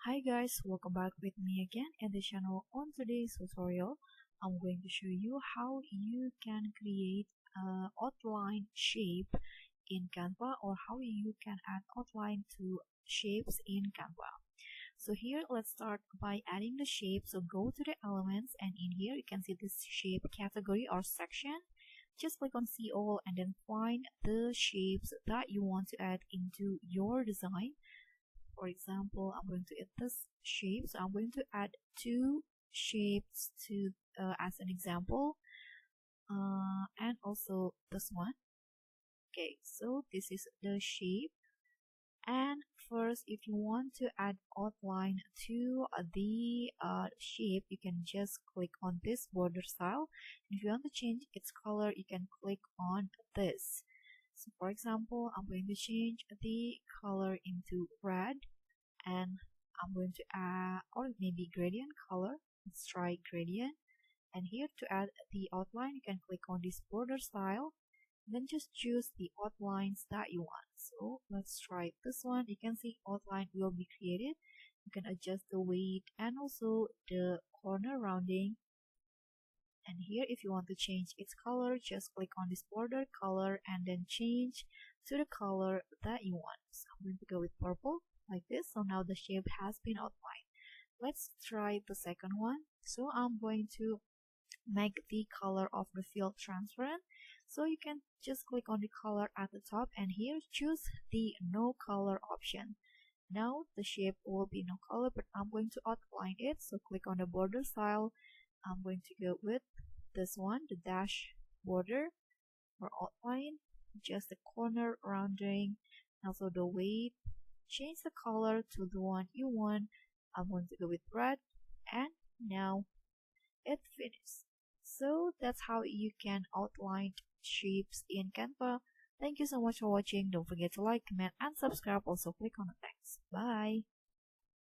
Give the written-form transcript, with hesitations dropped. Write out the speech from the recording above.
Hi guys, welcome back with me again in the channel. On today's tutorial, I'm going to show you how you can create an outline shape in Canva, or how you can add outline to shapes in Canva. So here, let's start by adding the shape. So go to the elements, and in here you can see this shape category or section. Just click on see all and then find the shapes that you want to add into your design. For example, I'm going to add this shape, so I'm going to add two shapes to as an example, and also this one. Okay, so this is the shape. And first, if you want to add outline to the shape, you can just click on this border style. If you want to change its color, you can click on this. So for example, I'm going to change the color into red, and I'm going to add, or maybe gradient color. Let's try gradient. And here, to add the outline, you can click on this border style, then just choose the outlines that you want. So let's try this one. You can see outline will be created. You can adjust the weight and also the corner rounding. And here, if you want to change its color, just click on this border color and then change to the color that you want. So I'm going to go with purple like this. So now the shape has been outlined. Let's try the second one. So I'm going to make the color of the field transparent. So you can just click on the color at the top, and here choose the no color option. Now the shape will be no color, but I'm going to outline it. So click on the border style. I'm going to go with this one, the dash border or outline, just the corner rounding, also the weight. Change the color to the one you want. I'm going to go with red, and now it's finished. So that's how you can outline shapes in Canva. Thank you so much for watching. Don't forget to like, comment, and subscribe. Also click on the thanks. Bye.